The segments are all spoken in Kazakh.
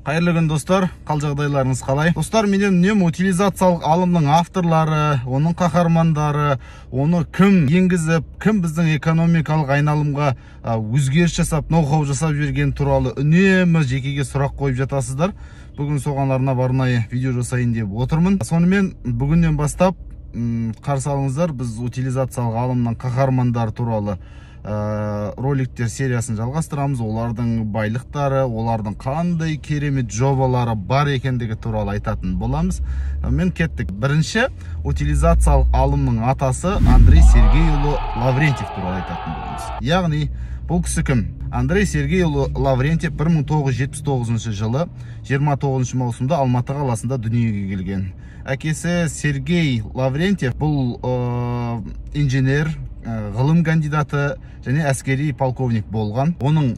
Қайырлы күн достар, қал жағдайларыңыз қалай? Достар, менен үнемі утилизациялық алымның авторлары, оның қаһармандары, оны кім енгізіп, кім біздің экономикалық айналымға өзгеріс жасап, ноу-хау жасап жіберген туралы үнемі жекеге сұрақ қойып жатасыздар. Бүгін соғанларына арнайы видео жасайын деп отырмын. Сонымен бүгіннен бастап қарсы алыңыздар, біз утилизациялық алымның қаһармандары туралы роликтер сериясын жалғастырамыз. Олардың байлықтары, олардың қандай керемет жобалары бар екендігі туралы айтатын боламыз. Мен кеттік. Бірінші, утилизациялық алымның атасы Андрей Сергейұлы Лаврентьев туралы айтатын боламыз. Яғни, бұл кісі кім? Андрей Сергейұлы Лаврентьев 1979 жылы 29 маусымда Алматы қаласында дүниеге келген. Әкесі Сергей Лаврентьев бұл инженер, ғылым кандидаты және әскери полковник болған. Оның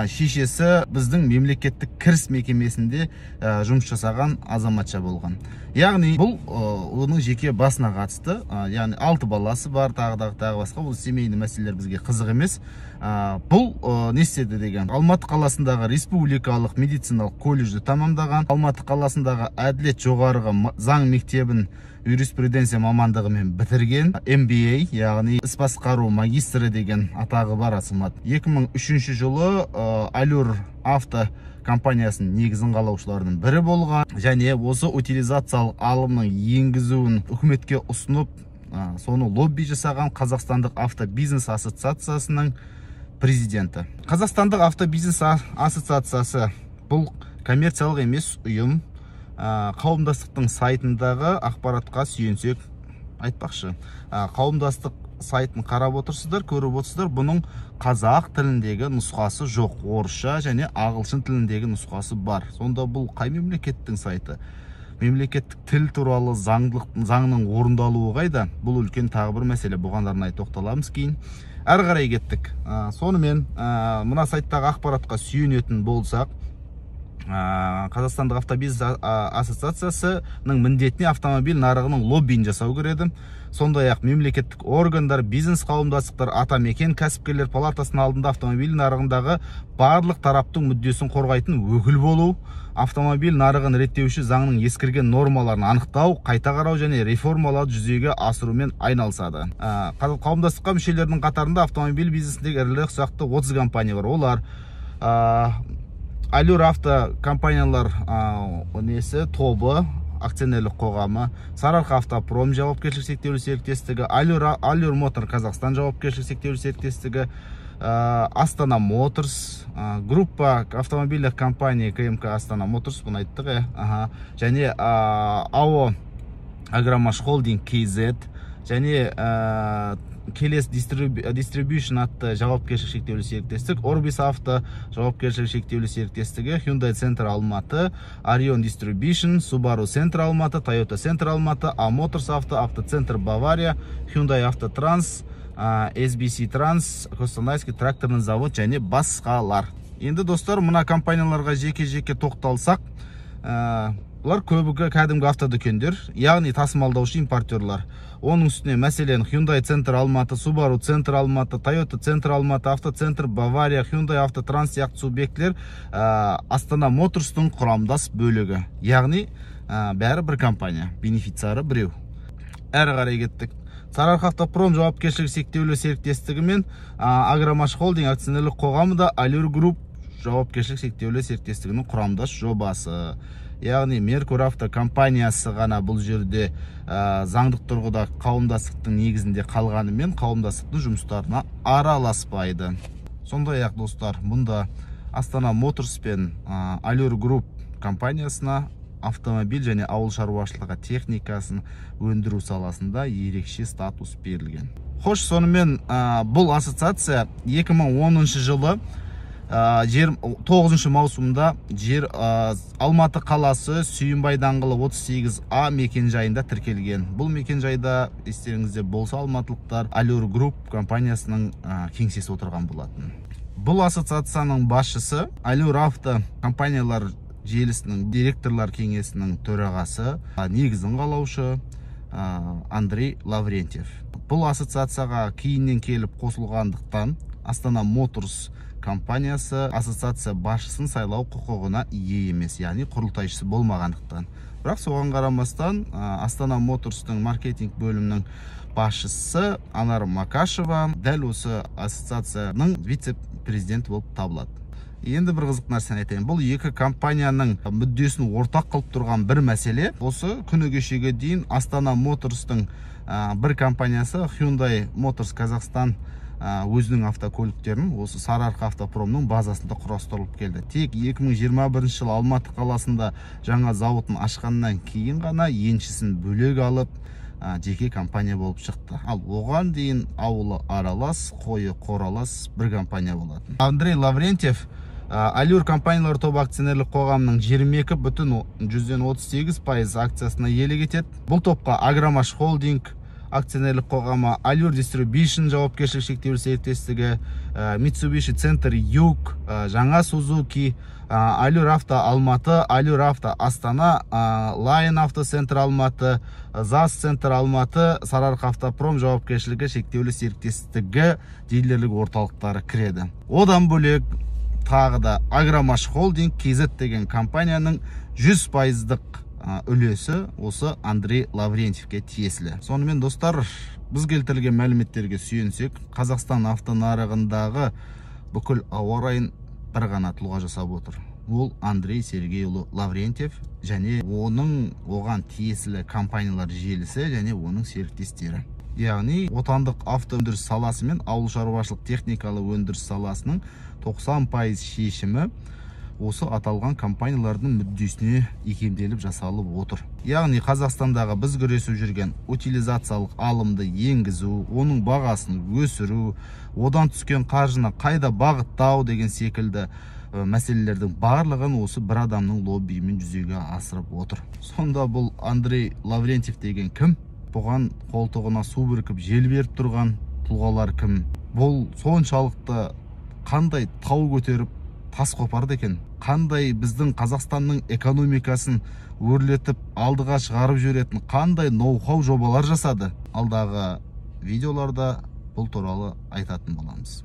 шешесі біздің мемлекеттік кіріс мекемесінде жұмыс жасаған азаматша болған. Яғни бұл оның жеке басына қатысты. Яғни 6 баласы бар, тағы басқа. Бұл семейді мәселелер бізге қызық емес. Бұл не істеді деген? Алматы қаласындағы республикалық медициналық колледжді тамамдаған. Алматы қаласындағы әділет жоғарғы заң мектебін юриспруденция мамандығымен бітірген. MBA, яғни іс басқару магистрі деген атағы бар азамат. 2003 жылы Allure авто компаниясының негізін қалаушылардың бірі болған. Және осы утилизациялық алымның енгізуін үкіметке ұсынып, соны лобби жасаған Қазақстандық автобизнес ассоциациясының президенті. Қазақстандық автобизнес ассоциациясы бұл коммерциялық емес ұйым. Қауымдастықтың сайтындағы ақпаратқа сүйенсек айтпақшы. Қауымдастық сайтын қарап отырсыздар, көріп отырсыздар. Бұның қазақ тіліндегі нұсқасы жоқ, орысша және ағылшын тіліндегі нұсқасы бар. Сонда бұл қай мемлекеттің сайты? Мемлекеттік тіл туралы заңның орындалуы қайда? Бұл үлкен тағы бір мәселе. Бұған арнайы тоқталамыз кейін. Әрі қарай кеттік. Сонымен мына сайттағы ақпаратқа сүйенетін болсақ, Қазақстандық автобизнес ассоциациясының міндетіне автомобиль нарығының лоббиін жасау кіреді. Сондай-ақ мемлекеттік органдар, бизнес қауымдастықтар, атамекен кәсіпкерлер палатасының алдында автомобиль нарығындағы барлық тараптың мүддесін қорғайтын өкіл болу, автомобиль нарығын реттеуші заңның ескірген нормаларын анықтау, қайта қарау және реформалауды жүзеге асырумен айналысады. Қауымдастыққа мүшелерінің қатарында автомобиль бизнесіндегі ірілі-ұсақты 30 компания бар. Олар Allure авто компаниялар тобы, акционерлік қоғамы, Сарыарқа автопром жауапкершілік шектеулі серіктестігі, Allure Мотор Қазақстан жауапкершілік шектеулі серіктестігі, Астана Моторс, группа автомобильдік компания КМК Астана Моторс, бұны айттық, және АО Агромаш Холдинг KZ, және Келес Distribution атты жауапкершілік шектеулі серіктестік, Орбис авто жауапкершілік шектеулі серіктестігі, Hyundai Центр Алматы, Orion Distribution, Subaru Центр Алматы, Toyota Центр Алматы, Motors авто, Автоцентр Бавария, Hyundai Автотранс, SBC Транс, Костанайский тракторный завод және басқалар. Енді достар, мына компанияларға жеке-жеке тоқталсақ, бұлар көбігі кәдімгі автодүкендер, яғни тасымалдаушы импортерлар. Оның үстіне мәселен Hyundai Центр Алматы, Subaru Центр Алматы, Toyota Центр Алматы, Автоцентр Бавария, Hyundai Автотранс сияқты субъектлер Астана Моторстың құрамдас бөлігі. Яғни бәрі бір компания, бенефициары біреу. Әрі қарай кеттік. Сарыарқа автопром жауапкершілік шектеулі серіктестігі мен Агромаш Холдинг акционерлік қоғамы да Allure Group жауапкершілік шектеулі серіктестігінің құрамдас жобасы. Яғни Меркур авто компаниясы ғана бұл жерде заңдық тұрғыда қауымдастықтың негізінде қалғанымен қауымдастықтың жұмыстарына араласпайды. Сондай-ақ достар, мұнда Астана Моторс пен Allure Group компаниясына автомобиль және ауыл шаруашылығы техникасын өндіру саласында ерекше статус берілген. Хош, сонымен бұл ассоциация 2010 жылы 9 маусымда Алматы қаласы Сүйінбай даңғылы 38А мекенжайында тіркелген. Бұл мекенжайда естеріңізде болса алматылықтар Allure Group компаниясының кеңсесі отырған болатын. Бұл ассоциацияның басшысы Allure авто компаниялар желісінің директорлар кеңесінің төрағасы, негізін қалаушы Андрей Лаврентьев. Бұл ассоциацияға кейіннен келіп қосылғандықтан Астана Моторс компаниясы ассоциация басшысын сайлау құқығына ие емес, яғни құрылтайшысы болмағандықтан. Бірақ соған қарамастан Астана Моторстың маркетинг бөлімінің басшысы Анар Макашева дәл осы ассоциацияның вице-президенті болып табылады. Енді бір қызық нәрсені айтайын. Бұл екі компанияның мүддесін ортақ қылып тұрған бір мәселе. Осы күні кешеге дейін Астана Моторстың бір компаниясы Hyundai Motors Қазақстан өзінің автокөліктерін осы Сарыарқа автопромның базасында құрастырылып келді. Тек 2021 жылы Алматы қаласында жаңа зауытын ашқаннан кейін ғана еншісін бөлек алып жеке компания болып шықты. Ал оған дейін ауылы аралас, қойы қоралас бір компания болатын. Андрей Лаврентьев Allure компаниялар тобы акционерлік қоғамының 22,38% акциясына иелік етеді. Бұл топқа Агромаш Холдинг акционерлік қоғамы, Allure Distribution жауапкершілігі шектеулі серіктестігі, Mitsubishi Центр Юг, жаңа Сузуки, Allure Авто Алматы, Allure Авто Астана, Lion Авто Центр Алматы, ЗАЗ Центр Алматы, Сарыарқа Автопром жауапкершілігі шектеулі серіктестігі дилерлік орталықтары кіреді. Одан бөлек тағы да Агромаш Холдинг KZ деген компанияның 100%-дық үлесі осы Андрей Лаврентьевке тиесілі. Сонымен достар, біз келтірілген мәліметтерге сүйенсек, Қазақстан автонарығындағы бүкіл ауа райын бір ғана тұлға жасап отыр. Ол Андрей Сергейұлы Лаврентьев және оған тиесілі компаниялар желісі және оның серіктестері. Яғни отандық авто өндіріс саласы мен ауыл шаруашылық техникалы өндіріс саласының 90% шешімі осы аталған компаниялардың мүддесіне икемделіп жасалып отыр. Яғни Қазақстандағы біз күресіп жүрген утилизациялық алымды енгізу, оның бағасын өсіру, одан түскен қаржыны қайда бағыттау деген секілді мәселелердің барлығын осы бір адамның лоббиімен жүзеге асырып отыр. Сонда бұл Андрей Лаврентьев деген кім? Бұған қолтығына су бүркіп жел беріп тұрған тұлғалар кім? Бұл соншалықты қандай тау көтеріп тас қопарды екен? Қандай біздің Қазақстанның экономикасын өрлетіп алдыға шығарып жүретін қандай ноу-хау жобалар жасады? Алдағы видеоларда бұл туралы айтатын боламыз.